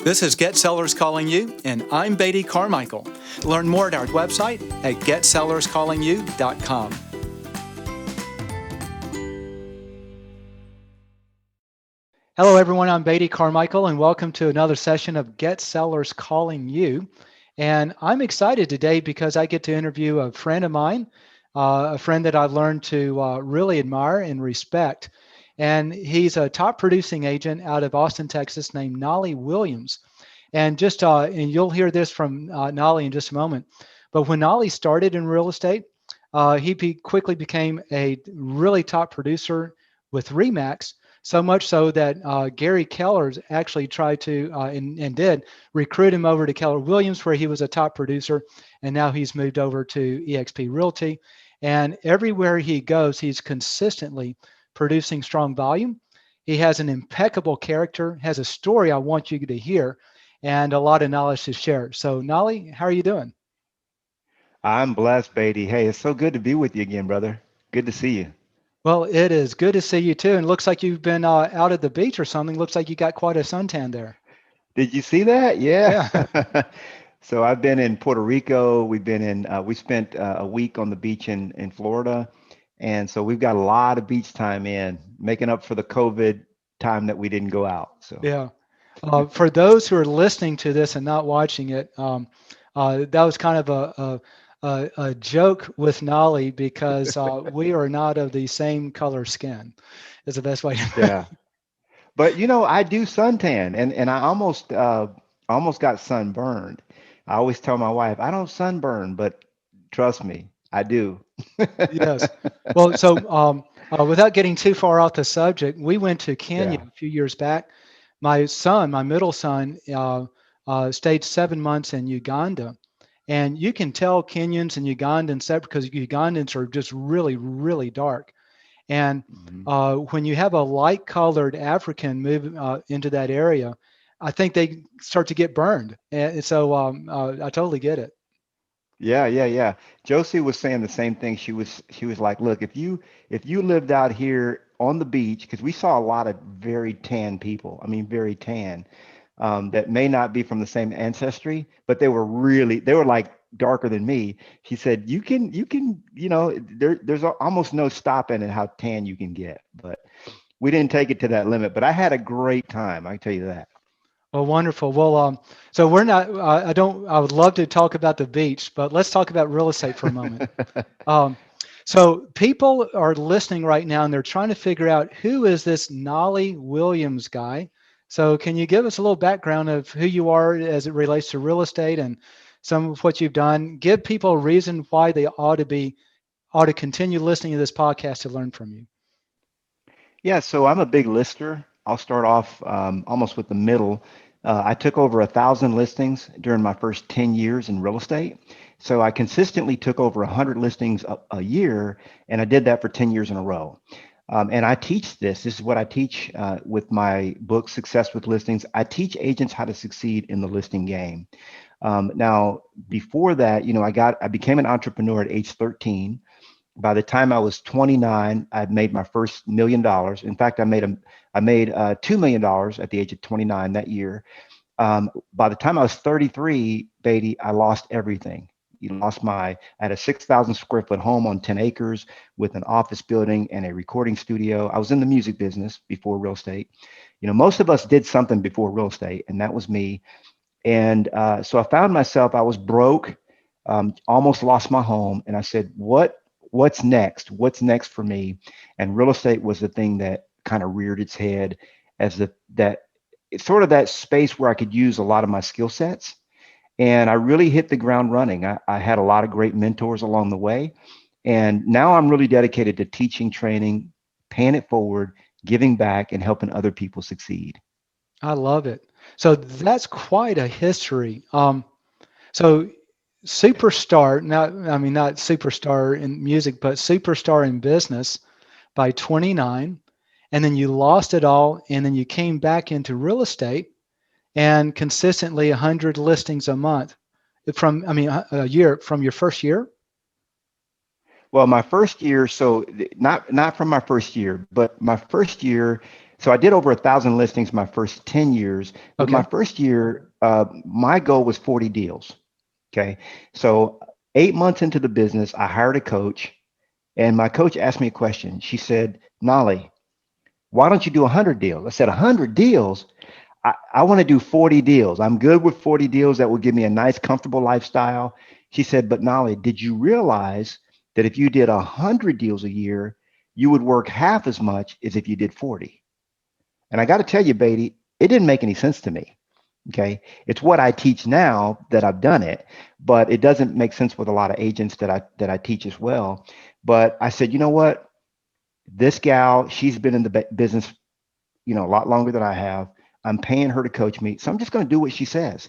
This is Get Sellers Calling You, and I'm Beatty Carmichael. Learn more at our website at getsellerscallingyou.com. Hello, everyone. I'm Beatty Carmichael, and welcome to another session of Get Sellers Calling You. And I'm excited today because I get to interview a friend of mine, a friend that I've learned to really admire and respect. And he's a top producing agent out of Austin, Texas, named Nolly Williams. And and you'll hear this from Nolly in just a moment. But when Nolly started in real estate, quickly became a really top producer with Remax. So much so that Gary Keller's actually tried to and did recruit him over to Keller Williams, where he was a top producer, and now he's moved over to eXp Realty. And everywhere he goes, he's consistently producing strong volume. He has an impeccable character, has a story I want you to hear, and a lot of knowledge to share. So, Nolly, how are you doing? I'm blessed, Beatty. Hey, it's so good to be with you again, brother. Good to see you. Well, it is good to see you too. And looks like you've been out at the beach or something. Looks like you got quite a suntan there. Did you see that? Yeah. Yeah. So I've been in Puerto Rico. We spent a week on the beach in Florida. And so we've got a lot of beach time in, making up for the COVID time that we didn't go out. So, Yeah. For those who are listening to this and not watching it, that was kind of a joke with Nolly because we are not of the same color skin, is the best way to. yeah. But I do suntan and I almost got sunburned. I always tell my wife, I don't sunburn, but trust me, I do. Yes. Well, so without getting too far off the subject, we went to Kenya Yeah. a few years back. My son, my middle son, stayed 7 months in Uganda. And you can tell Kenyans and Ugandans that because Ugandans are just really, really dark. And Mhm. when you have a light colored African move into that area, I think they start to get burned. And so I totally get it. Yeah, yeah, yeah. Josie was saying the same thing. She was like, look, if you lived out here on the beach, because we saw a lot of very tan people. I mean, very tan, that may not be from the same ancestry, but they were like darker than me. She said, there's almost no stopping at how tan you can get. But we didn't take it to that limit. But I had a great time, I can tell you that. Well, wonderful. Well, so we're not, I don't, I would love to talk about the beach, but let's talk about real estate for a moment. Um, so people are listening right now and they're trying to figure out who is this Nolly Williams guy. So can you give us a little background of who you are as it relates to real estate and some of what you've done? Give people a reason why they ought to continue listening to this podcast to learn from you. Yeah, so I'm a big lister. I'll start off almost with the middle. I took over 1,000 listings during my first 10 years in real estate. So I consistently took over 100 listings a year, and I did that for 10 years in a row. And I teach this. This is what I teach with my book, Success with Listings. I teach agents how to succeed in the listing game. Now, before that, I became an entrepreneur at age 13. By the time I was 29, I'd made my first $1 million. In fact, I made $2 million at the age of 29 that year. By the time I was 33, Beatty, I lost everything. I had a 6,000 square foot home on 10 acres with an office building and a recording studio. I was in the music business before real estate. Most of us did something before real estate, and that was me. And so I found myself, I was broke, almost lost my home. And I said, what's next? What's next for me? And real estate was the thing that kind of reared its head as that it's sort of that space where I could use a lot of my skill sets. And I really hit the ground running. I had a lot of great mentors along the way. And now I'm really dedicated to teaching, training, paying it forward, giving back, and helping other people succeed. I love it. So that's quite a history. So superstar, not superstar in music, but superstar in business by 29, and then you lost it all, and then you came back into real estate and consistently 100 listings a month a year from your first year. Well, my first year, so not from my first year, but my first year, So I did over 1,000 listings my first 10 years, but my Okay. first year, my goal was 40 deals. Okay. So 8 months into the business, I hired a coach, and my coach asked me a question. She said, Nolly, why don't you do 100 deals? I said, 100 deals? I want to do 40 deals. I'm good with 40 deals that will give me a nice, comfortable lifestyle. She said, but Nolly, did you realize that if you did 100 deals a year, you would work half as much as if you did 40? And I got to tell you, Beatty, it didn't make any sense to me. Okay. It's what I teach now that I've done it, but it doesn't make sense with a lot of agents that I teach as well. But I said, you know what? This gal, she's been in the business, a lot longer than I have. I'm paying her to coach me. So I'm just going to do what she says.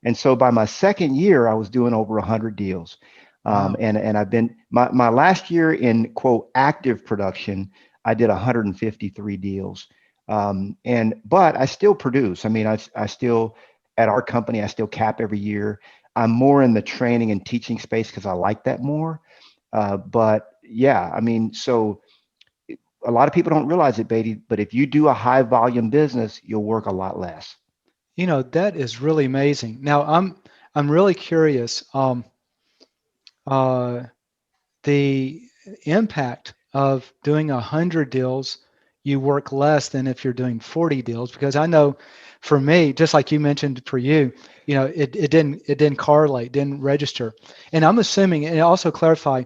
And so by my second year, I was doing over 100 deals. Wow. And I've been, my last year in quote active production, I did 153 deals. But I still produce. I mean, I still, at our company, I still cap every year. I'm more in the training and teaching space because I like that more. But yeah, I mean, so a lot of people don't realize it, Beatty, but if you do a high volume business, you'll work a lot less. That is really amazing. Now I'm really curious. Uh, the impact of doing 100 deals, you work less than if you're doing 40 deals, because I know for me, just like you mentioned for you, it didn't correlate, didn't register. And I'm assuming, and also clarify,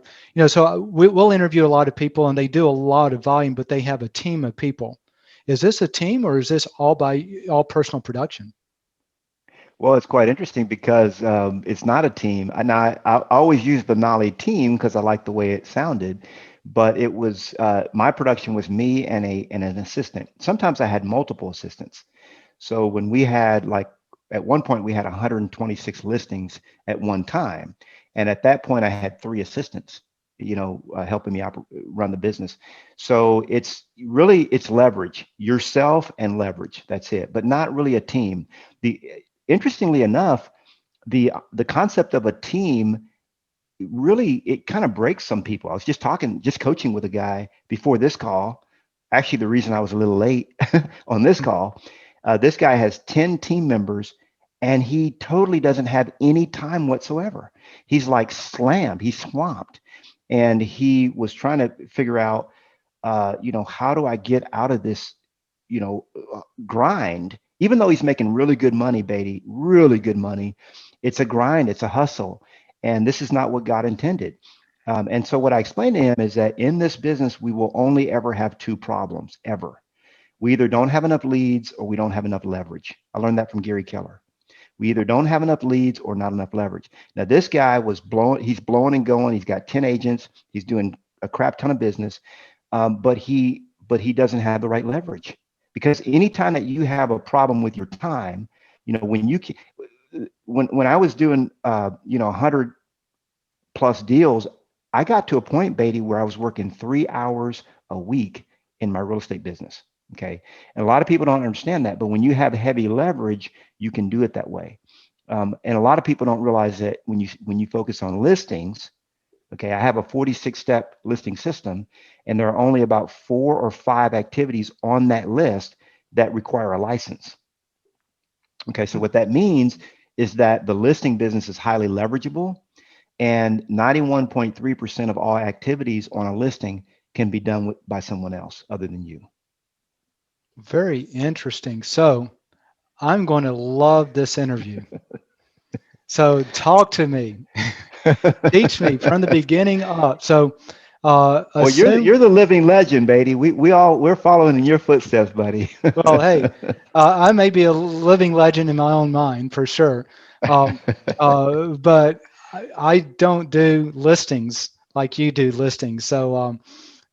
so we'll interview a lot of people and they do a lot of volume, but they have a team of people. Is this a team, or is this all personal production? Well, it's quite interesting because it's not a team. And I always use the Nolly team because I like the way it sounded, but it was my production was me and an assistant. Sometimes I had multiple assistants. So when we had like at one point we had 126 listings at one time, and at that point I had three assistants, helping me run the business. So it's leverage, yourself and leverage. That's it, but not really a team. The Interestingly enough, the concept of a team really it kind of breaks some people. I was just coaching with a guy before this call. Actually, the reason I was a little late on this call, this guy has 10 team members and he totally doesn't have any time whatsoever. He's like slammed, he's swamped. And he was trying to figure out, how do I get out of this, grind? Even though he's making really good money, Beatty, really good money, it's a grind, it's a hustle. And this is not what God intended. And so what I explained to him is that in this business, we will only ever have two problems, ever. We either don't have enough leads or we don't have enough leverage. I learned that from Gary Keller. We either don't have enough leads or not enough leverage. Now, this guy he's blowing and going. He's got 10 agents. He's doing a crap ton of business, but he doesn't have the right leverage. Because anytime that you have a problem with your time, when I was doing 100 plus deals, I got to a point, Beatty, where I was working 3 hours a week in my real estate business. Okay. And a lot of people don't understand that, but when you have heavy leverage, you can do it that way. And a lot of people don't realize that when you focus on listings, okay, I have a 46-step listing system, and there are only about 4 or 5 activities on that list that require a license. Okay, so what that means is that the listing business is highly leverageable, and 91.3% of all activities on a listing can be done by someone else other than you. Very interesting. So I'm going to love this interview. So talk to me, teach me from the beginning up. So Well, assume, you're the living legend, Beatty. We're following in your footsteps, buddy. well, hey, I may be a living legend in my own mind for sure, um, but I don't do listings like you do listings. So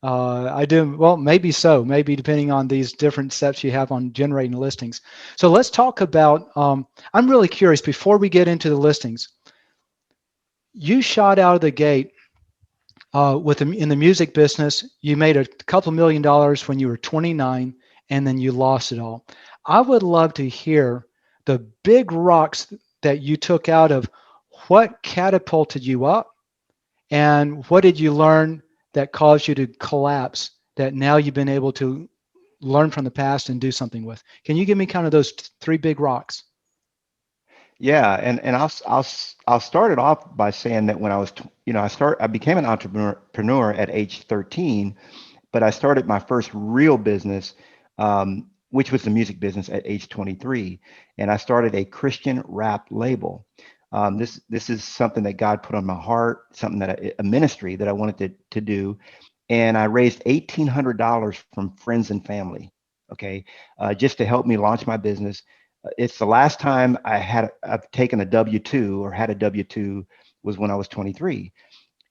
I do, well, maybe so, maybe depending on these different steps you have on generating listings. So let's talk about, I'm really curious before we get into the listings. You shot out of the gate in the music business. You made a couple $1 million when you were 29, and then you lost it all. I would love to hear the big rocks that you took out of what catapulted you up, and what did you learn that caused you to collapse that now you've been able to learn from the past and do something with. Can you give me kind of those three big rocks? Yeah, and I'll start it off by saying that when I was, I became an entrepreneur at age 13, but I started my first real business, which was the music business, at age 23, and I started a Christian rap label. This is something that God put on my heart, something a ministry that I wanted to do, and I raised $1,800 from friends and family, okay, just to help me launch my business. It's the last time I've taken a W-2 or had a W-2 was when I was 23.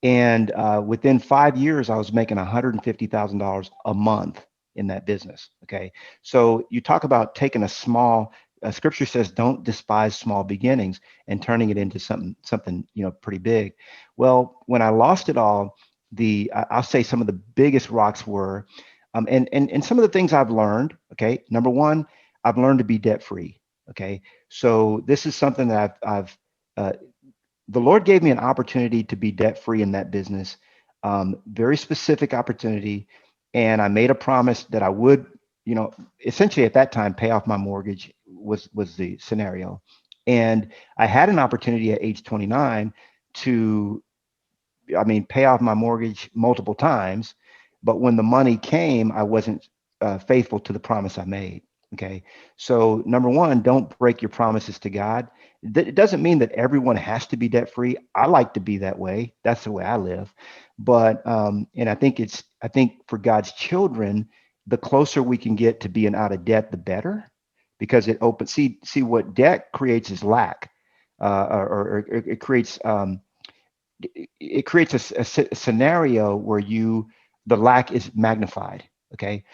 And within 5 years, I was making $150,000 a month in that business. Okay. So you talk about taking scripture says, don't despise small beginnings and turning it into something, pretty big. Well, when I lost it all, I'll say some of the biggest rocks were, and some of the things I've learned. Okay. Number one, I've learned to be debt free. Okay. So this is something that uh, the Lord gave me an opportunity to be debt free in that business, very specific opportunity. And I made a promise that I would, essentially at that time, pay off my mortgage was the scenario. And I had an opportunity at age 29 to, pay off my mortgage multiple times. But when the money came, I wasn't faithful to the promise I made. Okay. So number one, don't break your promises to God. It doesn't mean that everyone has to be debt free. I like to be that way. That's the way I live. But and I think for God's children, the closer we can get to being out of debt, the better, because it opens. See what debt creates is lack, or it creates a scenario where the lack is magnified. Okay.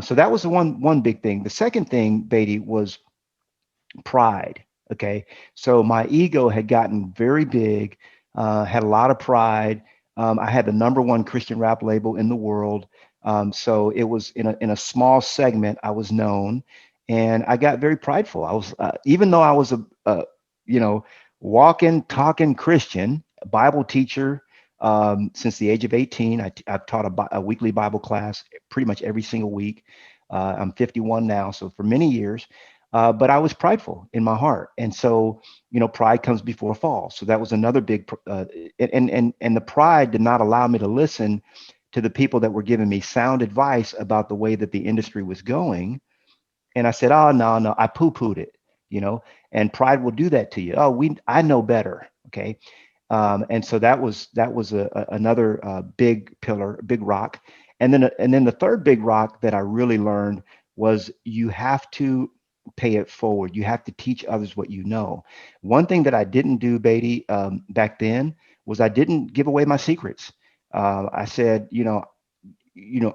So that was the one big thing. The second thing, Beatty, was pride. Okay. So my ego had gotten very big, had a lot of pride. I had the number one Christian rap label in the world. So it was in a small segment, I was known, and I got very prideful. I was, even though I was you know, walking, talking Christian, Bible teacher, since the age of 18. I've taught a weekly Bible class pretty much every single week. I'm 51 now, so for many years. But I was prideful in my heart, and so pride comes before a fall. So that was another big, and the pride did not allow me to listen to the people that were giving me sound advice about the way that the industry was going. And I said, oh no, I poo-pooed it, and pride will do that to you. Oh, I know better. Okay. And so that was another big pillar, big rock. And then the third big rock that I really learned was you have to pay it forward. You have to teach others what you know. One thing that I didn't do, Beatty, back then was I didn't give away my secrets. I said,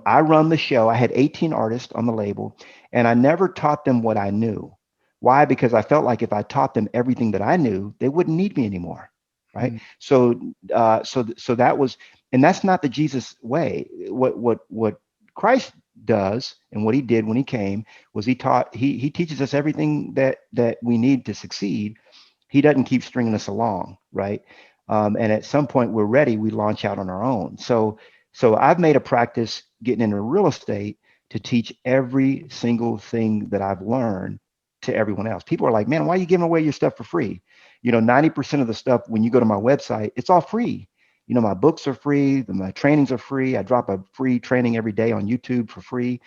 I run the show. I had 18 artists on the label, and I never taught them what I knew. Why? Because I felt like if I taught them everything that I knew, they wouldn't need me anymore. Right. Mm. So that was, and that's not the Jesus way. What Christ does and what he did when he came was he teaches us everything that we need to succeed. He doesn't keep stringing us along. Right. And at some point we're ready, we launch out on our own. So I've made a practice getting into real estate to teach every single thing that I've learned to everyone else. People are like, man, why are you giving away your stuff for free? 90% of the stuff, when you go to my website, it's all free. My books are free. My trainings are free. I drop a free training every day on YouTube for free.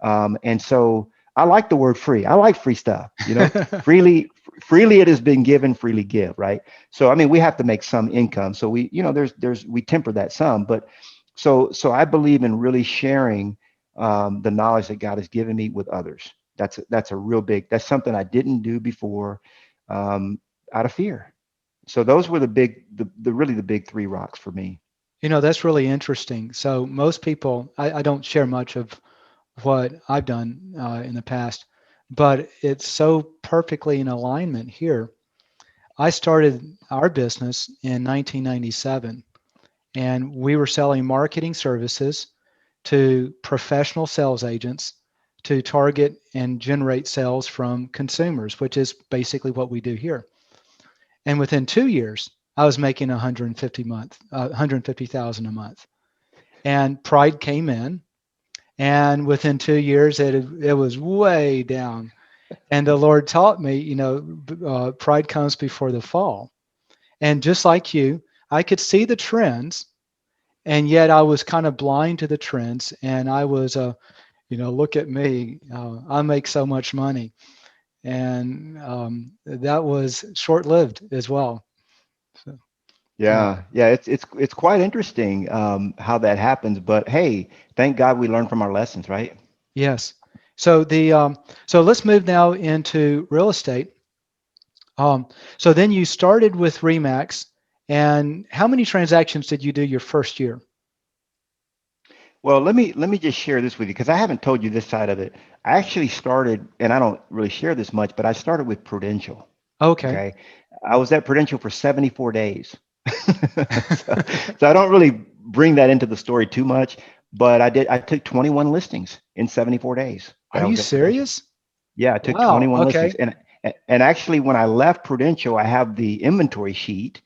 And so I like the word free. I like free stuff, freely it has been given, freely give. Right. So, we have to make some income. So we temper that some, but so I believe in really sharing the knowledge that God has given me with others. That's a real big, that's something I didn't do before. Out of fear. So those were really the big three rocks for me. That's really interesting. So most people, I don't share much of what I've done in the past, but it's so perfectly in alignment here. I started our business in 1997, and we were selling marketing services to professional sales agents to target and generate sales from consumers, which is basically what we do here. And within 2 years, I was making 150,000 a month. And pride came in, And within 2 years, it was way down. And the Lord taught me, pride comes before the fall. And just like you, I could see the trends, and yet I was kind of blind to the trends. And I was, look at me, I make so much money. And that was short-lived as well. So, yeah. Yeah, it's quite interesting how that happens. But hey, thank God we learn from our lessons, right? Yes. So so let's move now into real estate. So then you started with Remax, and how many transactions did you do your first year? Well, let me just share this with you because I haven't told you this side of it. I actually started, and I don't really share this much, but I started with Prudential. Okay. Okay, I was at Prudential for 74 days. so, so I don't really bring that into the story too much, but I did. I took 21 listings in 74 days Are that I you was at Prudential. serious? Yeah, I took Wow. 21 listings, Okay. and actually when I left Prudential, I have the inventory sheet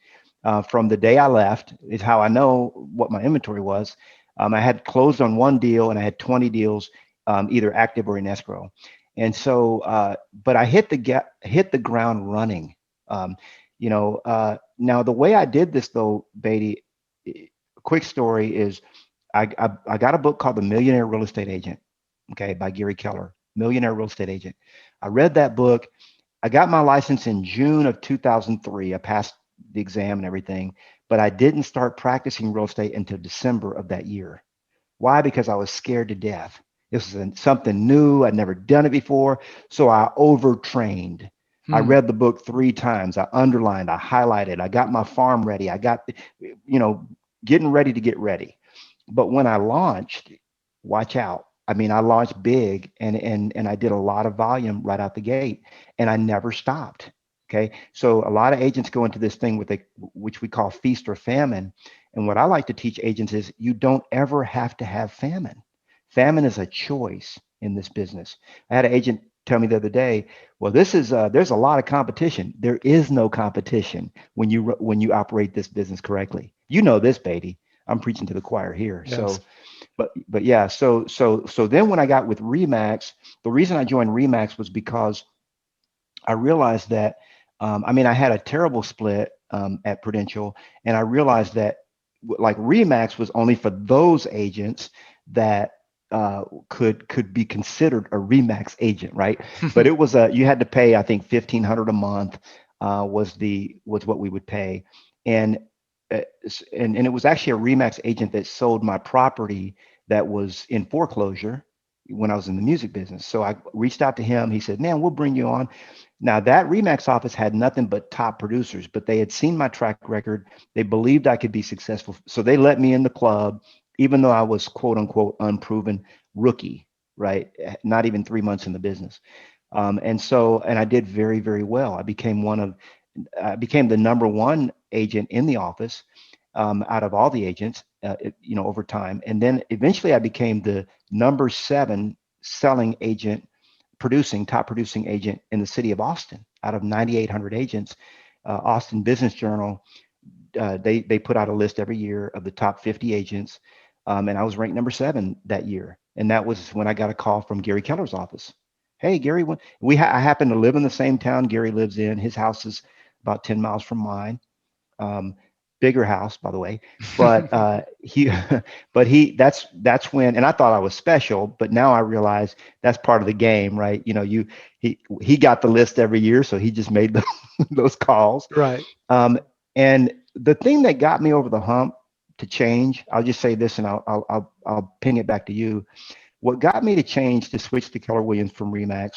from the day I left. Is how I know what my inventory was. I had closed on one deal, and I had 20 deals, either active or in escrow. And so, but I hit the ground running. Um, now the way I did this though, Beatty, quick story is I got a book called The Millionaire Real Estate Agent, okay, by Gary Keller, Millionaire Real Estate Agent. I read that book. I got my license in June of 2003. I passed the exam and everything, but I didn't start practicing real estate until December of that year. Why? Because I was scared to death. This was something new. I'd never done it before. So I overtrained. I Hmm. read the book 3 times. I underlined, I highlighted, I got my farm ready. I got, getting ready to get ready. But when I launched, watch out. I mean, I launched big and I did a lot of volume right out the gate, and I never stopped. Okay. So a lot of agents go into this thing with which we call feast or famine. And what I like to teach agents is you don't ever have to have famine. Famine is a choice in this business. I had an agent tell me the other day, well, there's a lot of competition. There is no competition when you operate this business correctly. You know this, Beatty. I'm preaching to the choir here. Yes. But yeah, so then when I got with Remax, the reason I joined Remax was because I realized that I mean I had a terrible split at Prudential, and I realized that like Remax was only for those agents that could be considered a Remax agent, right? But it was you had to pay I think 1,500 a month was what we would pay, and and it was actually a Remax agent that sold my property that was in foreclosure when I was in the music business. So I reached out to him. He said, "Man, we'll bring you on." Now that Remax office had nothing but top producers, but they had seen my track record. They believed I could be successful. So they let me in the club, even though I was quote unquote unproven rookie, right? Not even 3 months in the business. And I did very, very well. I became the number one agent in the office out of all the agents, over time. And then eventually I became the number 7 selling agent top producing agent in the city of Austin out of 9,800 agents. Austin Business Journal, they put out a list every year of the top 50 agents, and I was ranked number 7 that year. And that was when I got a call from Gary Keller's office. Hey, Gary, I happen to live in the same town Gary lives in. His house is about 10 miles from mine. Um, Bigger house, by the way. But that's when, and I thought I was special, but now I realize that's part of the game, right? He got the list every year, so he just made those calls. Right. Um, and the thing that got me over the hump to change, I'll just say this, and I'll ping it back to you. What got me to change to switch to Keller Williams from Remax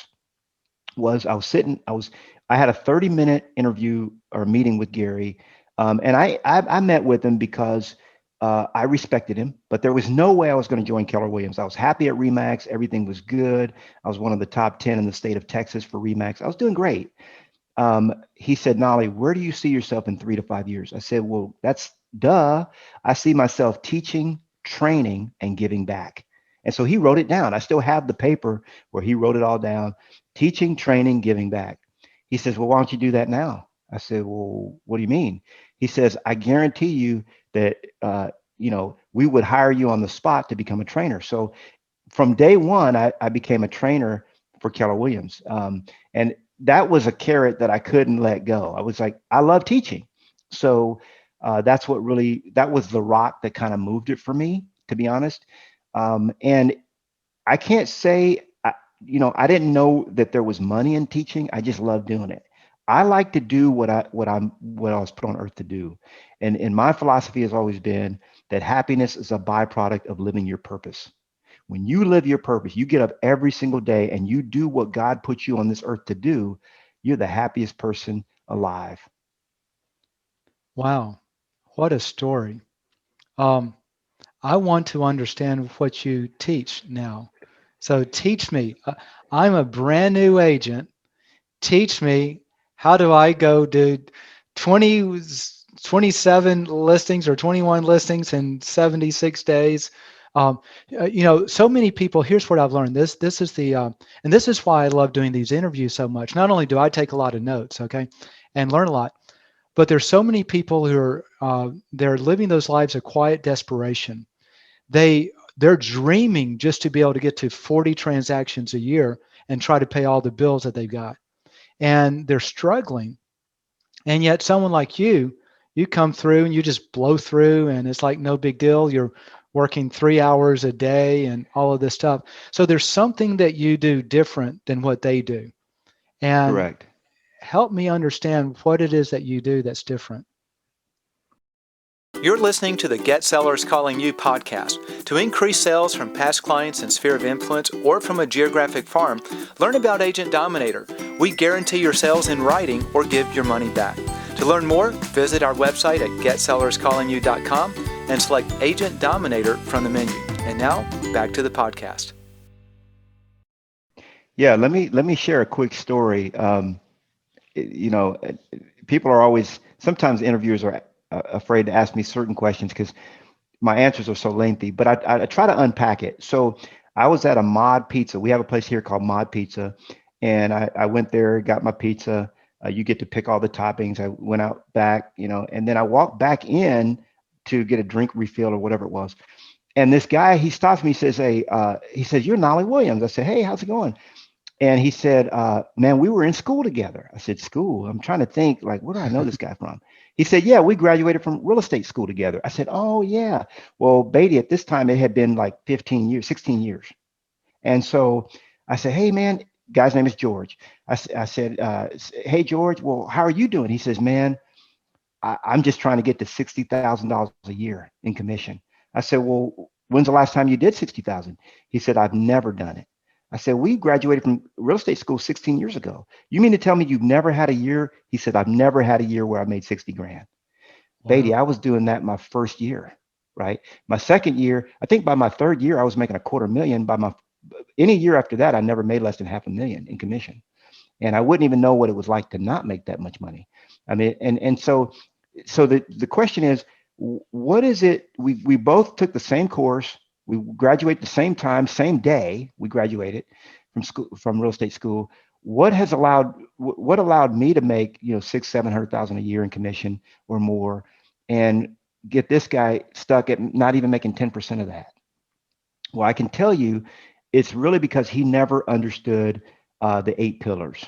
was I had a 30-minute interview or meeting with Gary, and I met with him because I respected him, but there was no way I was going to join Keller Williams. I was happy at Remax, everything was good. I was one of the top 10 in the state of Texas for Remax. I was doing great. He said, Nolly, where do you see yourself in 3 to 5 years? I said, well, that's duh. I see myself teaching, training, and giving back. And so he wrote it down. I still have the paper where he wrote it all down: teaching, training, giving back. He says, well, why don't you do that now? I said, well, what do you mean? He says, I guarantee you that, we would hire you on the spot to become a trainer. So from day one, I became a trainer for Keller Williams. And that was a carrot that I couldn't let go. I was like, I love teaching. So that was the rock that kind of moved it for me, to be honest. And I can't say, I didn't know that there was money in teaching. I just love doing it. I like to do what I was put on earth to do. And my philosophy has always been that happiness is a byproduct of living your purpose. When you live your purpose, you get up every single day and you do what God put you on this earth to do, you're the happiest person alive. Wow, what a story. Um, I want to understand what you teach now. So teach me. I'm a brand new agent. Teach me, how do I go to 20, 27 listings or 21 listings in 76 days? So many people, here's what I've learned. This is and this is why I love doing these interviews so much. Not only do I take a lot of notes, okay, and learn a lot, but there's so many people who are, they're living those lives of quiet desperation. They're dreaming just to be able to get to 40 transactions a year and try to pay all the bills that they've got, and they're struggling. And yet someone like you come through and you just blow through, and it's like no big deal. You're working 3 hours a day and all of this stuff. So there's something that you do different than what they do. And Correct. help me understand what it is that you do that's different. You're listening to the Get Sellers Calling You podcast. To increase sales from past clients and sphere of influence or from a geographic farm, learn about Agent Dominator. We guarantee your sales in writing or give your money back. To learn more, visit our website at getsellerscallingyou.com and select Agent Dominator from the menu. And now, back to the podcast. Yeah, let me share a quick story. You know, people are always, sometimes interviewers are afraid to ask me certain questions because my answers are so lengthy, but I try to unpack it. So I was at a Mod Pizza. We have a place here called Mod Pizza, and I went there, got my pizza. You get to pick all the toppings. I went out back, and then I walked back in to get a drink refill or whatever it was. And this guy, he stops me, he says, "Hey," he says, "You're Nolly Williams." I said, "Hey, how's it going?" And he said, "Man, we were in school together." I said, "School?" I'm trying to think, like, where do I know this guy from? He said, "Yeah, we graduated from real estate school together." I said, "Oh, yeah." Well, Beatty, at this time, it had been like 15 years, 16 years. And so I said, "Hey, man," guy's name is George. I said, "Hey, George, well, how are you doing?" He says, "Man, I'm just trying to get to $60,000 a year in commission." I said, "Well, when's the last time you did 60,000?" He said, "I've never done it." I said, "We graduated from real estate school 16 years ago. You mean to tell me you've never had a year?" He said, "I've never had a year where I made 60 grand." Beatty, Wow. I was doing that my first year, right? My second year, I think by my third year, I was making a quarter million. Any year after that, I never made less than 500,000 in commission. And I wouldn't even know what it was like to not make that much money. I mean, so the question is, what is it? We both took the same course. We graduated the same time, same day. We graduated from school, from real estate school. What allowed me to make, 600,000-700,000 a year in commission or more, and get this guy stuck at not even making 10% of that? Well, I can tell you, it's really because he never understood the 8 pillars.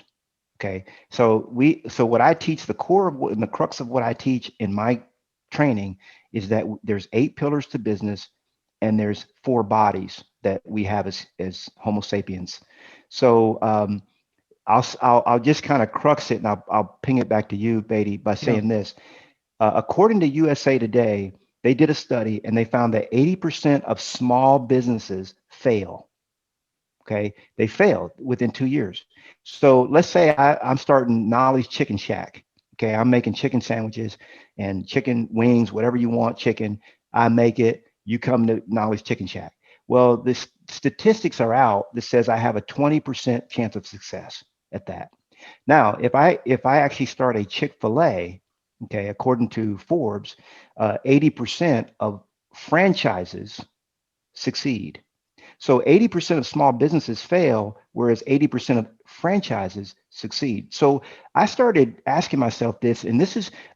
Okay, so what I teach, the core of and the crux of what I teach in my training is that there's 8 pillars to business, and there's 4 bodies that we have as Homo sapiens. So I'll just kind of crux it, and I'll ping it back to you, Beatty, by Yeah. saying this. According to USA Today, they did a study and they found that 80% of small businesses fail. Okay, they failed within 2 years. So let's say I'm starting Nolly's Chicken Shack. Okay, I'm making chicken sandwiches and chicken wings, whatever you want, chicken. I make it. You come to Nolly's Chicken Shack. Well, the statistics are out that says I have a 20% chance of success at that. Now, if I actually start a Chick-fil-A, okay, according to Forbes, 80% of franchises succeed. So 80% of small businesses fail, whereas 80% of franchises succeed. So I started asking myself this, and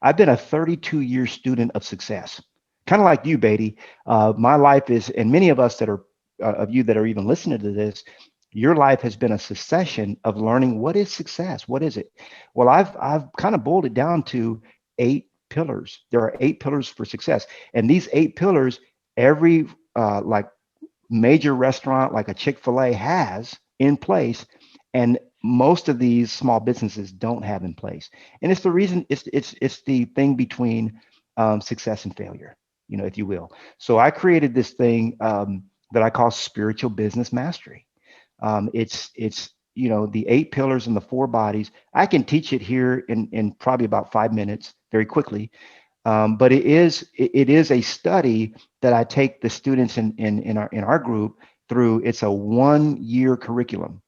I've been a 32-year student of success, kind of like you, Beatty. My life is, and many of us that are of you that are even listening to this, your life has been a succession of learning what is success. What is it? Well, I've kind of boiled it down to 8 pillars. There are 8 pillars for success, and these 8 pillars, every like major restaurant like a Chick-fil-A has in place, and most of these small businesses don't have in place. And it's the reason, it's the thing between success and failure, if you will. So I created this thing that I call spiritual business mastery. It's the 8 pillars and the 4 bodies. I can teach it here in probably about 5 minutes, very quickly. But it is a study that I take the students in our group through. It's a 1-year curriculum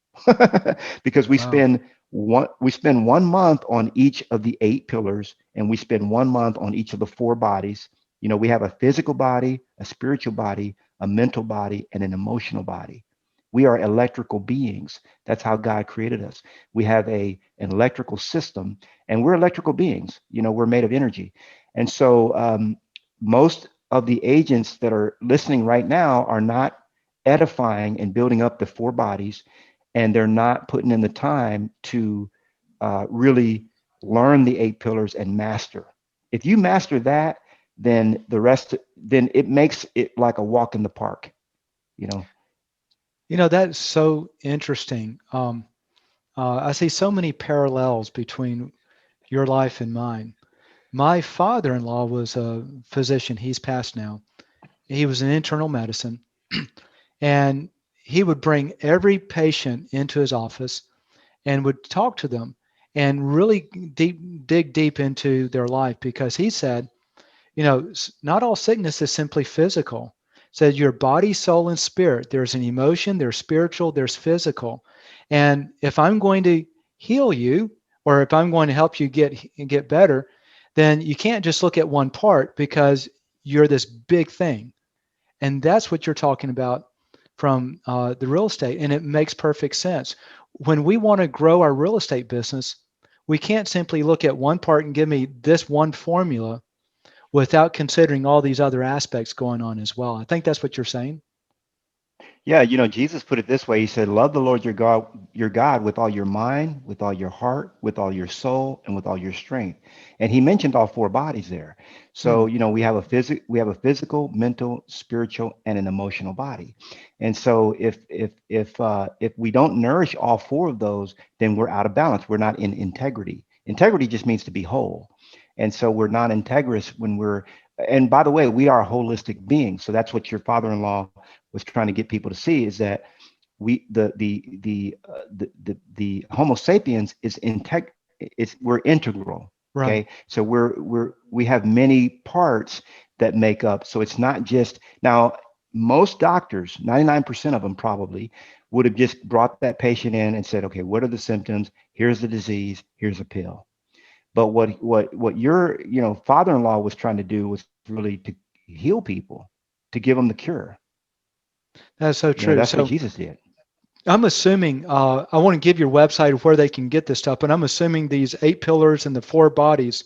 because we Wow. spend 1 month on each of the 8 pillars, and we spend 1 month on each of the 4 bodies. We have a physical body, a spiritual body, a mental body, and an emotional body. We are electrical beings. That's how God created us. We have an electrical system, and we're electrical beings. We're made of energy. And so most of the agents that are listening right now are not edifying and building up the 4 bodies, and they're not putting in the time to really learn the 8 pillars and master. If you master that, then the rest, then it makes it like a walk in the park, you know. That's so interesting. I see so many parallels between your life and mine. My father-in-law was a physician. He's passed now. He was in internal medicine, and he would bring every patient into his office and would talk to them and really dig deep into their life, because he said, not all sickness is simply physical. Said your body, soul, and spirit. There's an emotion, there's spiritual, there's physical. And if I'm going to heal you, or if I'm going to help you get better, then you can't just look at one part, because you're this big thing. And that's what you're talking about from the real estate. And it makes perfect sense. When we want to grow our real estate business, we can't simply look at one part and give me this one formula without considering all these other aspects going on as well. I think that's what you're saying. Yeah, Jesus put it this way. He said, "Love the Lord your God with all your mind, with all your heart, with all your soul, and with all your strength." And he mentioned all 4 bodies there. Hmm. So, we have a physical, mental, spiritual, and an emotional body. And so, if we don't nourish all 4 of those, then we're out of balance. We're not in integrity. Integrity just means to be whole. And so we're not integrous when we're. And by the way, we are holistic beings. So that's what your father-in-law was trying to get people to see, is that we the Homo sapiens we're integral. Right. Okay, so we have many parts that make up. So it's not just now. Most doctors, 99% of them probably, would have just brought that patient in and said, "Okay, what are the symptoms? Here's the disease. Here's a pill." But what your father-in-law was trying to do was really to heal people, to give them the cure. That's so true. That's what So Jesus did. I'm assuming, I want to give your website of where they can get this stuff, but I'm assuming these 8 pillars and the 4 bodies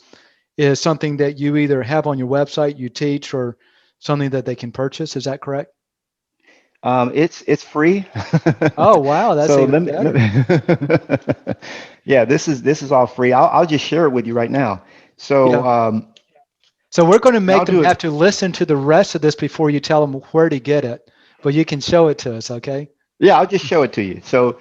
is something that you either have on your website, you teach, or something that they can purchase. Is that correct? It's free. Oh, wow. That's So even better. yeah, this is all free. I'll just share it with you right now. So Yeah. So we're going to and I'll make them do have it. to listen to the rest of this before you tell them where to get it, but you can show it to us. Okay. Yeah, I'll just show it to you. So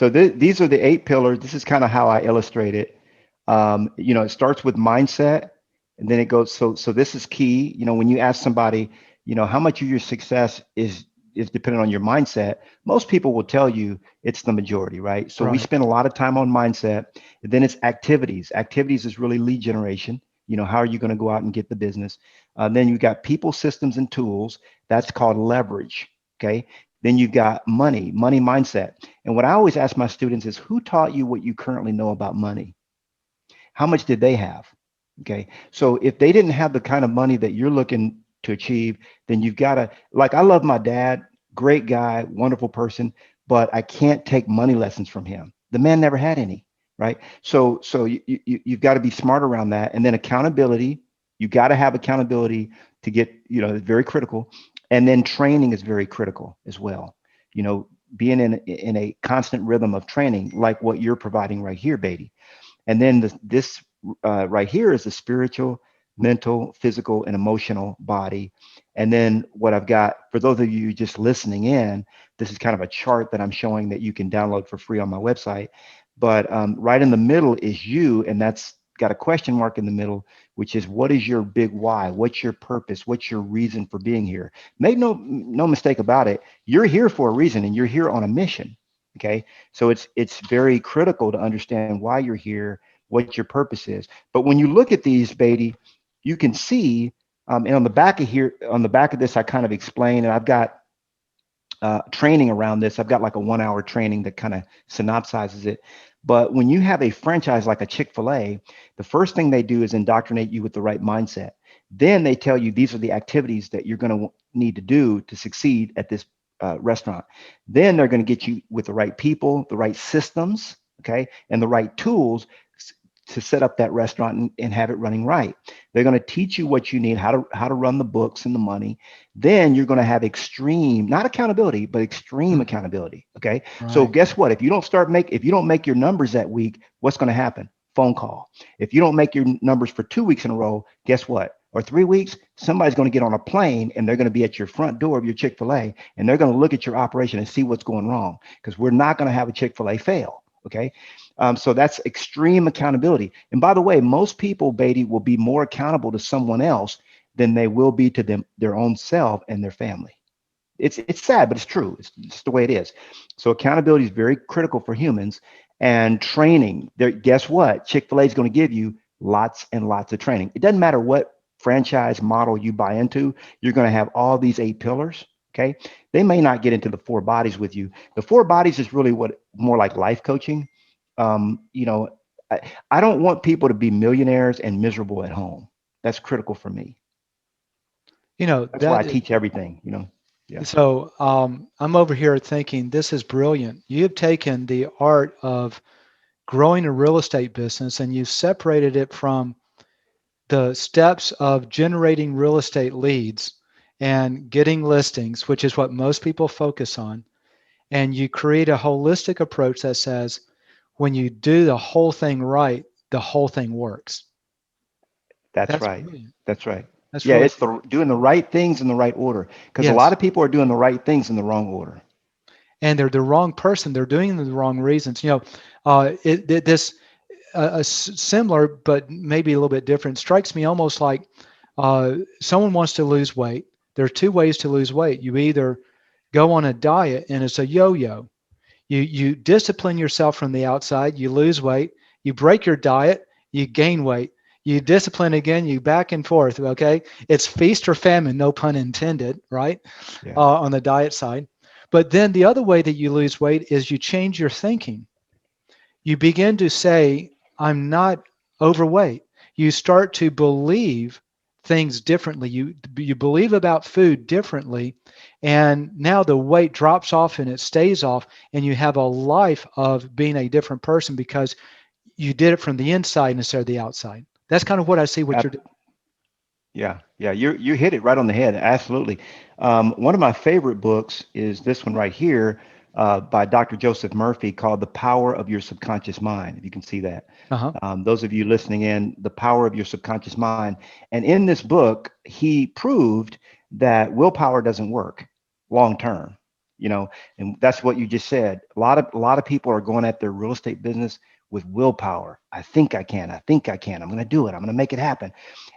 these are the 8 pillars. This is kind of how I illustrate it. It starts with mindset, and then it goes. So this is key. When you ask somebody, how much of your success is dependent on your mindset, most people will tell you it's the majority, right? So we Right. spend a lot of time on mindset. And then it's activities. Activities is really lead generation. How are you going to go out and get the business? Then you've got people, systems, and tools. That's called leverage. Okay. Then you've got money mindset. And what I always ask my students is, who taught you what you currently know about money? How much did they have? Okay. So if they didn't have the kind of money that you're looking to achieve, then you've got to, like, I love my dad, great guy, wonderful person, but I can't take money lessons from him. The man never had any, right? So you've got to be smart around that. And then accountability, you got to have accountability to get, very critical. And then training is very critical as well. You know, being in a constant rhythm of training, like what you're providing right here, Beatty. And then this right here is the spiritual, mental, physical, and emotional body. And then what I've got for those of you just listening in, this is kind of a chart that I'm showing that you can download for free on my website. But right in the middle is you, and that's got a question mark in the middle, which is what is your big why? What's your purpose? What's your reason for being here? Make no mistake about it. You're here for a reason, and you're here on a mission. Okay, so it's very critical to understand why you're here, what your purpose is. But when you look at these, Beatty, you can see, and on the back of here, on the back of this, I kind of explain, and I've got training around this. I've got like a 1 hour training that kind of synopsizes it. But when you have a franchise like a Chick-fil-A, the first thing they do is indoctrinate you with the right mindset. Then they tell you these are the activities that you're going to need to do to succeed at this restaurant. Then they're going to get you with the right people, the right systems, okay, and the right tools to set up that restaurant and have it running right. They're going to teach you what you need, how to run the books and the money. Then you're going to have extreme, not accountability, but extreme accountability. Okay. Right. So guess what? If you don't make your numbers that week, what's going to happen? Phone call. If you don't make your numbers for 2 weeks in a row, guess what? Or 3 weeks, somebody's going to get on a plane and they're going to be at your front door of your Chick-fil-A and they're going to look at your operation and see what's going wrong, because we're not going to have a Chick-fil-A fail. Okay. So that's extreme accountability. And by the way, most people, Beatty, will be more accountable to someone else than they will be to their own self and their family. It's sad, but it's true. It's just the way it is. So accountability is very critical for humans. And training, guess what? Chick-fil-A is going to give you lots and lots of training. It doesn't matter what franchise model you buy into, you're going to have all these 8 pillars. Okay. They may not get into the 4 bodies with you. The 4 bodies is really what more like life coaching. You know, I don't want people to be millionaires and miserable at home. That's critical for me. You know, that's why I teach everything, you know. Yeah. So I'm over here thinking this is brilliant. You've taken the art of growing a real estate business and you've separated it from the steps of generating real estate leads and getting listings, which is what most people focus on. And you create a holistic approach that says, when you do the whole thing right, the whole thing works. That's right. Brilliant. That's right. That's yeah, really it's doing the right things in the right order, because a lot of people are doing the right things in the wrong order. And they're the wrong person. They're doing it the wrong reasons. You know, this similar, but maybe a little bit different, strikes me almost like someone wants to lose weight. There are 2 ways to lose weight. You either go on a diet, and it's a yo-yo. You discipline yourself from the outside, you lose weight, you break your diet, you gain weight, you discipline again, you back and forth. Okay. It's feast or famine, no pun intended, right? Yeah. On the diet side. But then the other way that you lose weight is you change your thinking. You begin to say, I'm not overweight. You start to believe things differently. You believe about food differently. And now the weight drops off and it stays off, and you have a life of being a different person because you did it from the inside instead of the outside. That's kind of what I see what you're doing. Yeah, you hit it right on the head. Absolutely. One of my favorite books is this one right here by Dr. Joseph Murphy, called The Power of Your Subconscious Mind. If you can see that. Those of you listening in, The Power of Your Subconscious Mind. And in this book, he proved that willpower doesn't work long term, you know, and that's what you just said. A lot of people are going at their real estate business with willpower. I think I can. I'm going to do it. I'm going to make it happen.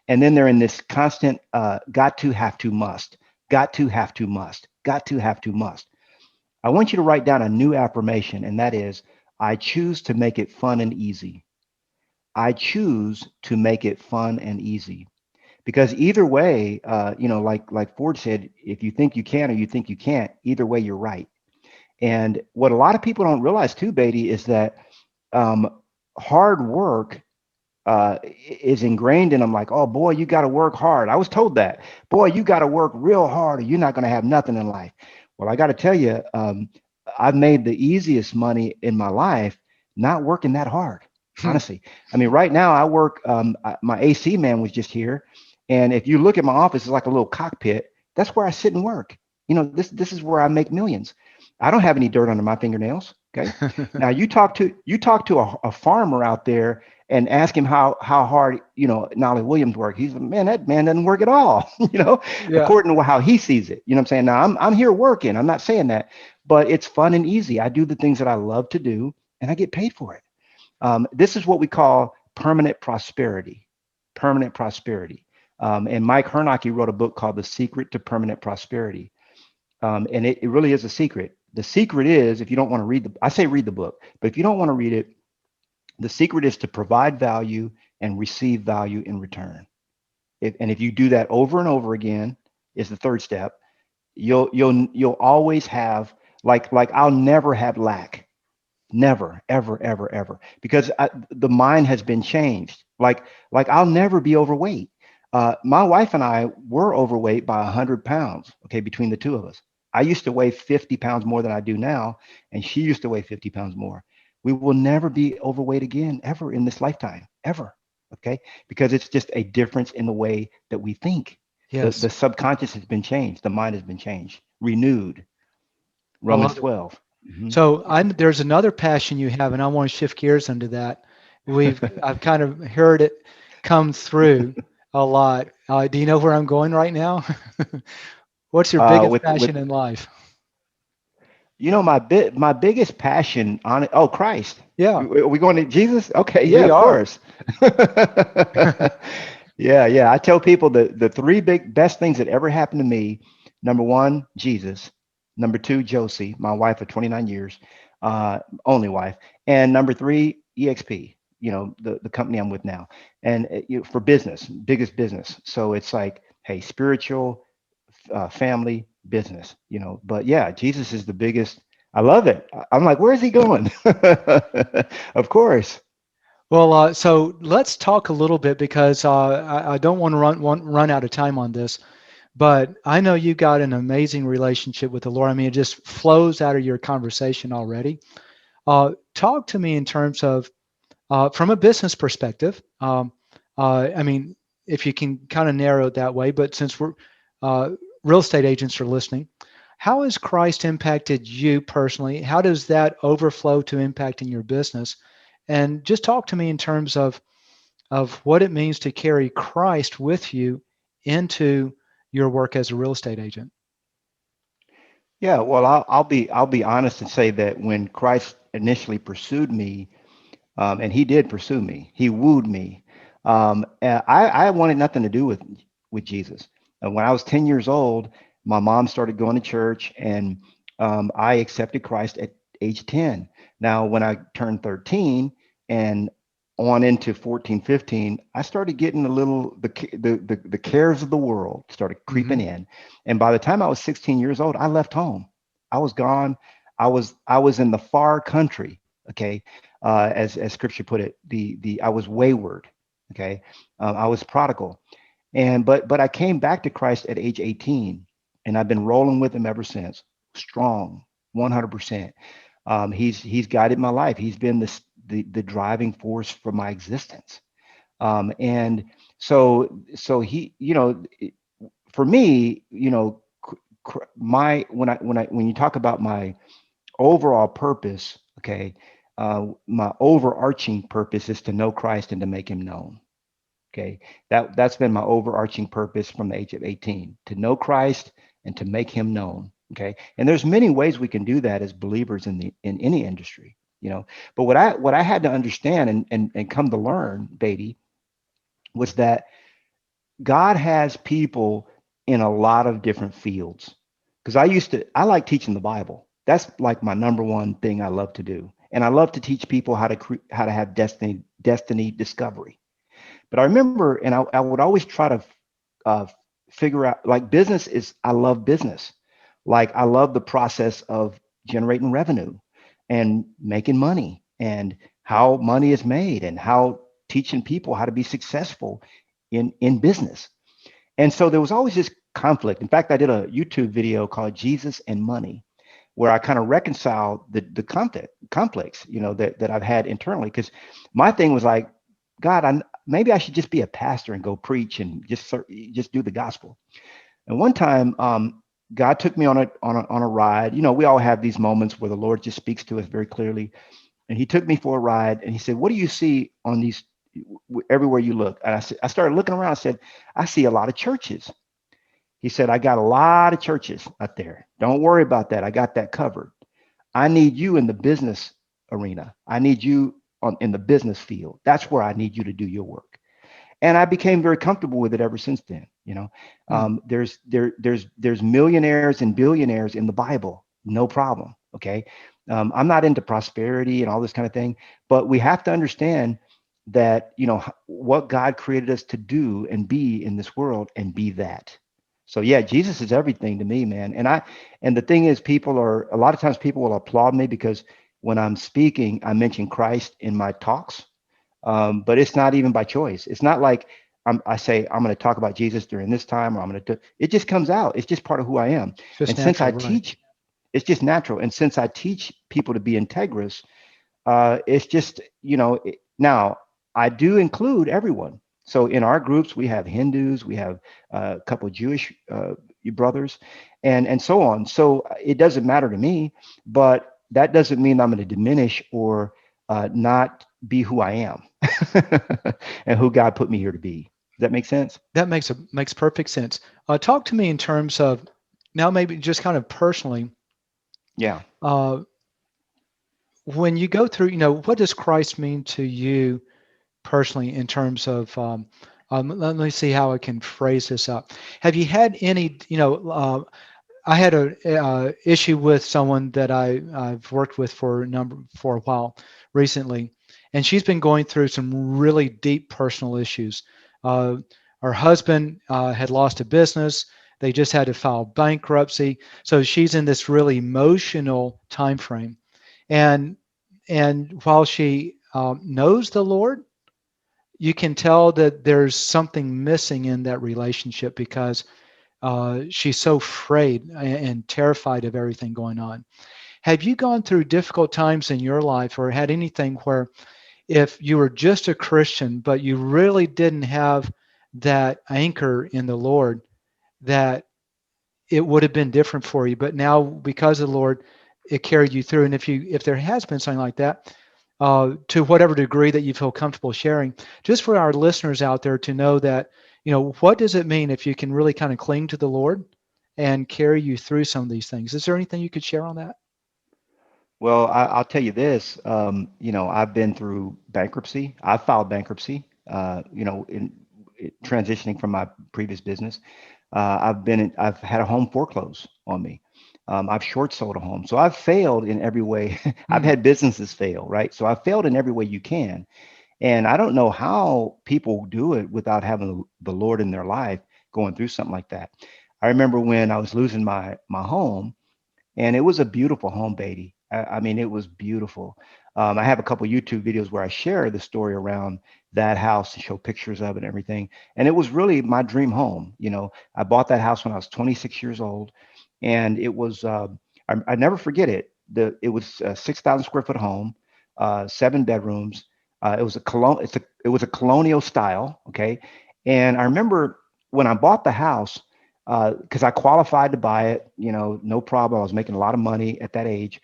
And then they're in this constant got to, have to, must, got to, have to, must, got to, have to, must. I want you to write down a new affirmation, and that is, I choose to make it fun and easy. I choose to make it fun and easy. Because either way, you know, like Ford said, if you think you can or you think you can't, either way, you're right. And what a lot of people don't realize too, Beatty, is that hard work is ingrained in them. Like, oh boy, you got to work hard. I was told that. Boy, you got to work real hard or you're not going to have nothing in life. Well, I got to tell you, I've made the easiest money in my life not working that hard. Honestly, I mean, right now I work. My AC man was just here. And if you look at my office, it's like a little cockpit, That's where I sit and work. This is where I make millions. I don't have any dirt under my fingernails. Okay. Now you talk to a farmer out there and ask him how hard Nolly Williams worked. He's like, man, that man doesn't work at all. Yeah. According to how he sees it. You know what I'm saying? Now I'm here working. I'm not saying that, but it's fun and easy. I do the things that I love to do, and I get paid for it. This is what we call permanent prosperity. Permanent prosperity. And Mike Hernacki wrote a book called The Secret to Permanent Prosperity. And it really is a secret. The secret is, if you don't want to I say read the book, but if you don't want to read it, the secret is to provide value and receive value in return. And if you do that over and over again, is the third step, you'll always have, like I'll never have lack. Never, ever, ever, ever, because the mind has been changed. Like I'll never be overweight. My wife and I were overweight by 100 pounds, okay, between the two of us. I used to weigh 50 pounds more than I do now, and she used to weigh 50 pounds more. We will never be overweight again, ever in this lifetime, ever, okay? Because it's just a difference in the way that we think. Yes. The subconscious has been changed. The mind has been changed, renewed. I Romans love it. 12. Mm-hmm. So there's another passion you have, and I want to shift gears into that. I've kind of heard it come through a lot. Do you know where I'm going right now? What's your biggest passion in life? My biggest passion on it. Oh, Christ. Yeah. Are we going to Jesus? Okay. Yeah, We of are. course. Yeah. I tell people the three best things that ever happened to me. Number one, Jesus. Number two, Josie, my wife of 29 years, only wife. And number three, EXP, the company I'm with now. And for business, biggest business. So it's like, hey, spiritual, family, business, but yeah, Jesus is the biggest. I love it. I'm like, where's he going? Of course. Well, so let's talk a little bit, because I don't want to run out of time on this. But I know you got an amazing relationship with the Lord. I mean, it just flows out of your conversation already. Talk to me in terms of, from a business perspective. I mean, if you can kind of narrow it that way, but since we're real estate agents are listening, how has Christ impacted you personally? How does that overflow to impacting your business? And just talk to me in terms of what it means to carry Christ with you into your work as a real estate agent. Yeah, well, I'll be honest and say that when Christ initially pursued me, and he did pursue me, he wooed me. And I wanted nothing to do with Jesus. And when I was 10 years old, my mom started going to church, and I accepted Christ at age 10. Now, when I turned 13 and on into 14, 15, I started getting a little, the cares of the world started creeping in. And by the time I was 16 years old, I left home. I was gone. I was in the far country. Okay. As scripture put it, I was wayward. Okay. I was prodigal. But I came back to Christ at age 18, and I've been rolling with him ever since. Strong, 100%. He's guided my life. He's been the driving force for my existence. And so he, for me, when you talk about my overall purpose, okay, my overarching purpose is to know Christ and to make him known. Okay, that's been my overarching purpose from the age of 18, to know Christ and to make him known. Okay, and there's many ways we can do that as believers in any industry, But what I had to understand and come to learn, Beatty, was that God has people in a lot of different fields. Because I like teaching the Bible. That's like my number one thing I love to do, and I love to teach people how to have destiny discovery. But I remember, and I would always try to figure out, like, business is, I love business. Like, I love the process of generating revenue and making money, and how money is made, and how teaching people how to be successful in business. And so there was always this conflict. In fact, I did a YouTube video called Jesus and Money, where I kind of reconciled the conflicts, that I've had internally. Because my thing was like, God, maybe I should just be a pastor and go preach and just do the gospel. And one time, God took me on a ride. We all have these moments where the Lord just speaks to us very clearly. And he took me for a ride, and he said, "What do you see on these everywhere you look?" And I started looking around. I said, "I see a lot of churches." He said, "I got a lot of churches out there. Don't worry about that. I got that covered. I need you in the business arena. I need you in the business field. That's where I need you to do your work." And I became very comfortable with it ever since then. There's millionaires and billionaires in the Bible, no problem. Okay, I'm not into prosperity and all this kind of thing, but we have to understand that what God created us to do and be in this world, and be that. So yeah, Jesus is everything to me, man. And the thing is, a lot of times people will applaud me because when I'm speaking, I mention Christ in my talks. But it's not even by choice. It's not like I say I'm going to talk about Jesus during this time, or I'm going to. It just comes out. It's just part of who I am. Just And since I natural, right? teach, it's just natural. And since I teach people to be integrous, it's just now I do include everyone. So in our groups, we have Hindus, we have a couple of Jewish brothers, and so on. So it doesn't matter to me, but that doesn't mean I'm going to diminish or not be who I am and who God put me here to be. Does that make sense? That makes perfect sense. Talk to me in terms of now, maybe just kind of personally. Yeah. When you go through, what does Christ mean to you personally in terms of? Let me see how I can phrase this up. Have you had any? I had a issue with someone that I've worked with for a while recently, and she's been going through some really deep personal issues. Her husband had lost a business. They just had to file bankruptcy, so she's in this really emotional time frame. And while she knows the Lord, you can tell that there's something missing in that relationship because she's so afraid and terrified of everything going on. Have you gone through difficult times in your life, or had anything where if you were just a Christian, but you really didn't have that anchor in the Lord, that it would have been different for you, but now because of the Lord, it carried you through? And if there has been something like that, to whatever degree that you feel comfortable sharing, just for our listeners out there to know that, what does it mean if you can really kind of cling to the Lord and carry you through some of these things? Is there anything you could share on that? Well, I'll tell you this. I've been through bankruptcy. I filed bankruptcy. In transitioning from my previous business, I've had a home foreclosed on me. I've short sold a home, so I've failed in every way. I've had businesses fail, right? So I've failed in every way you can, and I don't know how people do it without having the Lord in their life going through something like that. I remember when I was losing my home, and it was a beautiful home, Beatty. I mean, it was beautiful. I have a couple YouTube videos where I share the story around that house and show pictures of it and everything. And it was really my dream home. I bought that house when I was 26 years old, and it was, I never forget it. It was a 6,000 square foot home, 7 bedrooms. It was a colonial style. Okay. And I remember when I bought the house, because I qualified to buy it, no problem. I was making a lot of money at that age.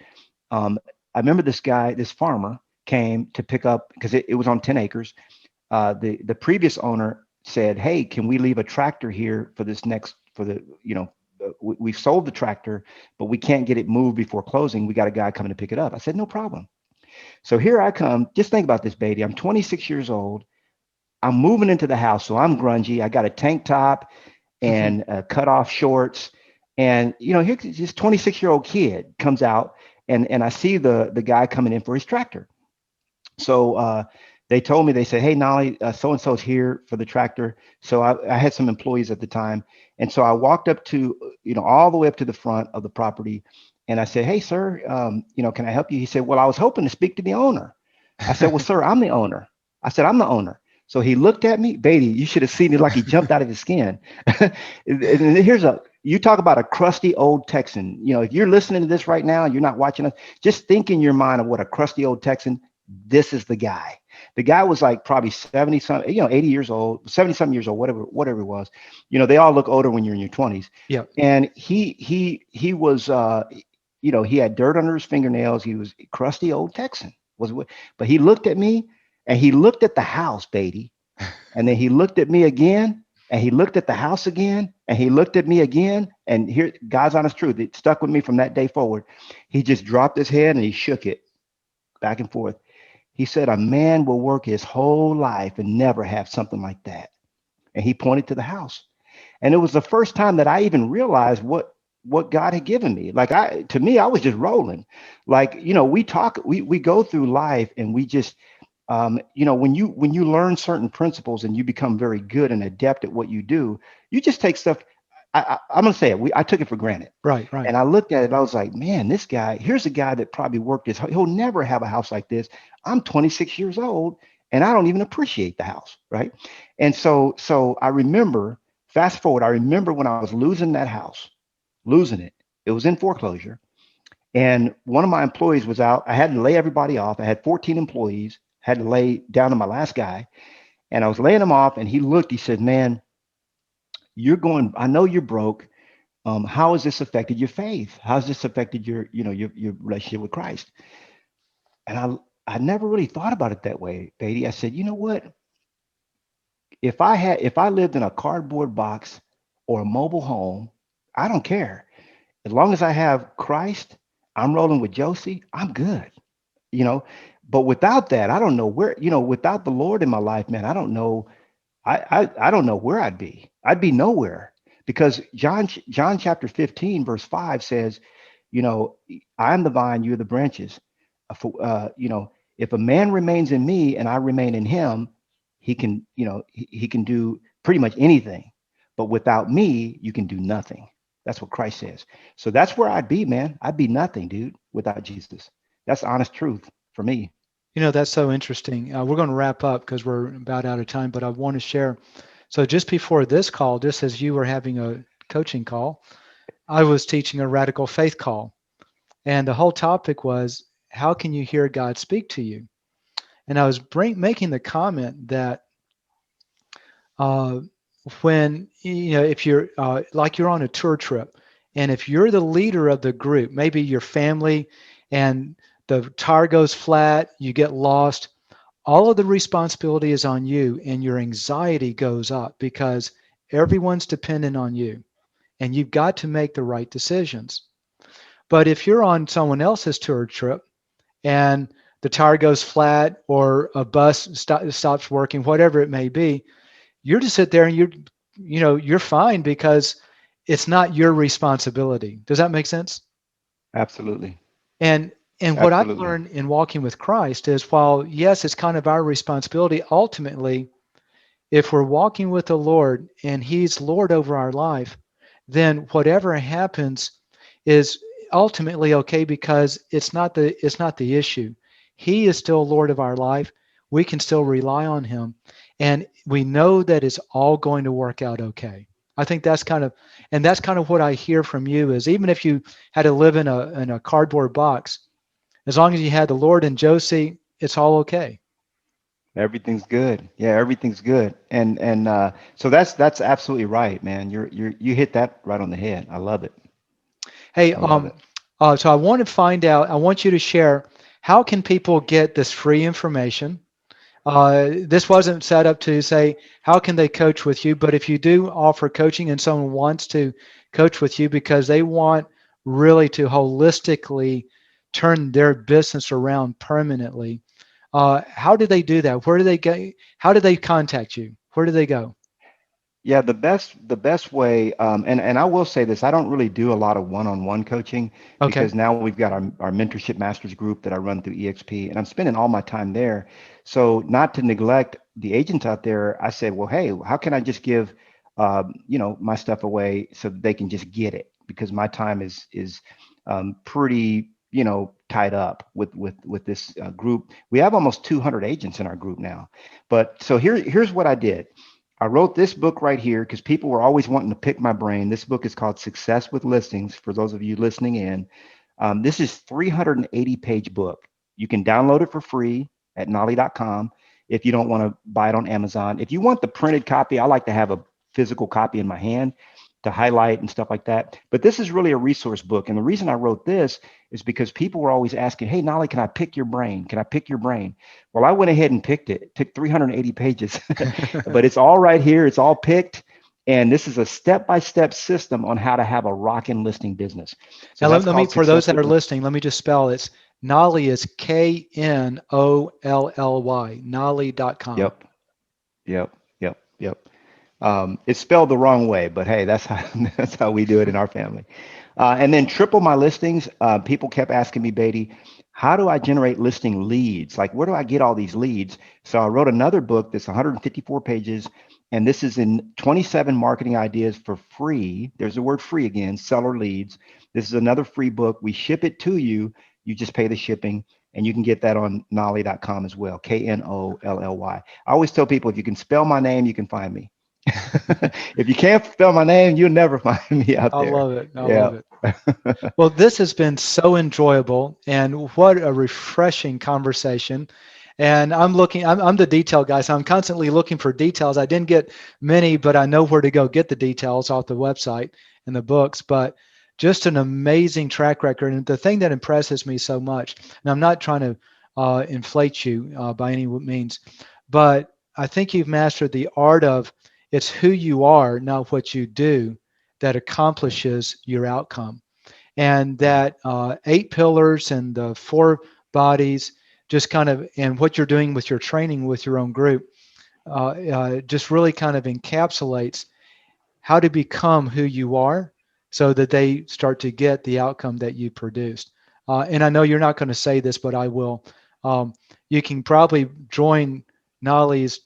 I remember this farmer came to pick up, because it was on 10 acres. The previous owner said, "Hey, can we leave a tractor here we've sold the tractor, but we can't get it moved before closing. We got a guy coming to pick it up." I said, "No problem." So here I come. Just think about this, Beatty. I'm 26 years old. I'm moving into the house, so I'm grungy. I got a tank top and cut off shorts. And, here this 26-year-old kid comes out, and I see the guy coming in for his tractor. So they told me, they said, "Hey, Nolly, so-and-so's here for the tractor." So I had some employees at the time. And so I walked up to, all the way up to the front of the property. And I said, "Hey, sir, can I help you?" He said, "Well, I was hoping to speak to the owner." I said, "Well, sir, I'm the owner." I said, "I'm the owner." So he looked at me, Beatty, you should have seen it like he jumped out of his skin. And you talk about a crusty old Texan. If you're listening to this right now and you're not watching us, just think in your mind of what a crusty old Texan, this is the guy. The guy was like probably 70 something, 80 years old, 70 something years old, whatever it was. They all look older when you're in your 20s. Yeah. And he was, he had dirt under his fingernails. He was a crusty old Texan. But he looked at me, and he looked at the house, Beatty, and then he looked at me again, and he looked at the house again, and he looked at me again. And here, God's honest truth, it stuck with me from that day forward. He just dropped his head and he shook it back and forth. He said, a man will work his whole life and never have something like that. And he pointed to the house. And it was the first time that I even realized what God had given me. Like, to me, I was just rolling. Like, we go through life, and we just, when you learn certain principles and you become very good and adept at what you do, you just take stuff. I'm going to say it. I took it for granted. Right. And I looked at it. I was like, man, here's a guy that probably he'll never have a house like this. I'm 26 years old, and I don't even appreciate the house. Right. And so I remember, fast forward, I remember when I was losing that house, losing it. It was in foreclosure. And one of my employees was out. I had to lay everybody off. I had 14 employees, had to lay down to my last guy. And I was laying him off, and he looked, he said, man, I know you're broke. How has this affected your faith? How has this affected your relationship with Christ? And I never really thought about it that way, Beatty. I said, you know what? If I lived in a cardboard box or a mobile home, I don't care. As long as I have Christ, I'm rolling with Josie, I'm good. But without that, I don't know where, without the Lord in my life, man, I don't know. I don't know where I'd be. I'd be nowhere, because John chapter 15, verse 5 says, I am the vine, you are the branches. If a man remains in me and I remain in him, he can do pretty much anything. But without me, you can do nothing. That's what Christ says. So that's where I'd be, man. I'd be nothing, dude, without Jesus. That's the honest truth for me. That's so interesting. We're going to wrap up because we're about out of time, but I want to share. So just before this call, just as you were having a coaching call, I was teaching a radical faith call. And the whole topic was, how can you hear God speak to you? And I was making the comment that when, if you're like you're on a tour trip, and if you're the leader of the group, maybe your family, and the tire goes flat, you get lost, all of the responsibility is on you, and your anxiety goes up because everyone's dependent on you, and you've got to make the right decisions. But if you're on someone else's tour trip and the tire goes flat, or a bus stops working, whatever it may be, you're to sit there and you're fine because it's not your responsibility. Does that make sense? Absolutely. And what I've learned in walking with Christ is, while yes, it's kind of our responsibility, ultimately, if we're walking with the Lord and He's Lord over our life, then whatever happens is ultimately okay, because it's not the issue. He is still Lord of our life. We can still rely on Him, and we know that it's all going to work out okay. I think that's kind of what I hear from you is, even if you had to live in a cardboard box, as long as you had the Lord and Josie, it's all okay. Everything's good. Yeah, everything's good. And so that's absolutely right, man. You hit that right on the head. I love it. Hey, so I want to find out, I want you to share, how can people get this free information? This wasn't set up to say, how can they coach with you? But if you do offer coaching and someone wants to coach with you because they want really to holistically turn their business around permanently, how do they do that? Where do they go? How do they contact you? Where do they go? Yeah, the best way, and I will say this, I don't really do a lot of one-on-one coaching, because now we've got our mentorship masters group that I run through EXP, and I'm spending all my time there. So not to neglect the agents out there, I said, well, hey, how can I just give my stuff away so that they can just get it? Because my time is pretty tied up with this group. We have almost 200 agents in our group now. But so here's what I did. I wrote this book right here because people were always wanting to pick my brain. This book is called Success with Listings, for those of you listening in. This is 380-page book. You can download it for free at nolly.com. if you don't want to buy it on Amazon. If you want the printed copy, I like to have a physical copy in my hand to highlight and stuff like that. But this is really a resource book. And the reason I wrote this is because people were always asking, hey, Nolly, can I pick your brain? Can I pick your brain? Well, I went ahead and picked it. It took 380 pages, but it's all right here. It's all picked. And this is a step-by-step system on how to have a rockin' listing business. So now, let me, for those that are listening, let me just spell it. Nolly is Knolly, Nolly.com. Yep. It's spelled the wrong way, but hey, that's how we do it in our family. And then triple my listings. People kept asking me, Beatty, how do I generate listing leads? Like, where do I get all these leads? So I wrote another book that's 154 pages. And this is in 27 marketing ideas for free. There's the word free again, seller leads. This is another free book. We ship it to you. You just pay the shipping, and you can get that on Knolly.com as well, Knolly. I always tell people, if you can spell my name, you can find me. If you can't spell my name, you'll never find me out there. I love it. I love it. Well, this has been so enjoyable, and what a refreshing conversation. And I'm the detail guy, so I'm constantly looking for details. I didn't get many, but I know where to go get the details off the website and the books. But just an amazing track record. And the thing that impresses me so much, and I'm not trying to inflate you by any means, but I think you've mastered the art of it's who you are, not what you do, that accomplishes your outcome. And that 8 pillars and the 4 bodies, just kind of, and what you're doing with your training with your own group, just really kind of encapsulates how to become who you are so that they start to get the outcome that you produced. And I know you're not going to say this, but I will. You can probably join Nolly's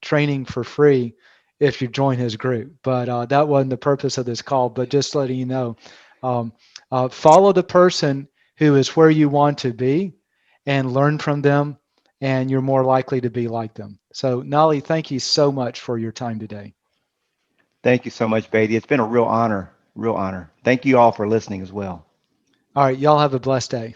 training for free if you join his group, but that wasn't the purpose of this call, but just letting you know, follow the person who is where you want to be and learn from them, and you're more likely to be like them. So Nolly, thank you so much for your time today. Thank you so much, Beatty. It's been a real honor. Thank you all for listening as well. All right, y'all have a blessed day.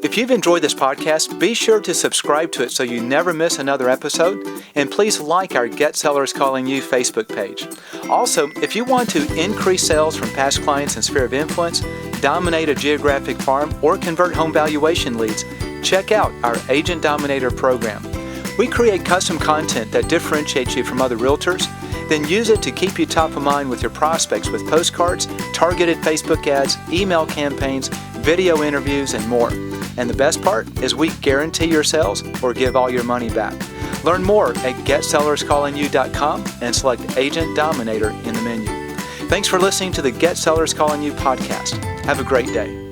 If you've enjoyed this podcast, be sure to subscribe to it so you never miss another episode. And please like our Get Sellers Calling You Facebook page. Also, if you want to increase sales from past clients and sphere of influence, dominate a geographic farm, or convert home valuation leads, check out our Agent Dominator program. We create custom content that differentiates you from other realtors, then use it to keep you top of mind with your prospects with postcards, targeted Facebook ads, email campaigns, video interviews, and more. And the best part is we guarantee your sales or give all your money back. Learn more at GetSellersCallingYou.com and select Agent Dominator in the menu. Thanks for listening to the Get Sellers Calling You podcast. Have a great day.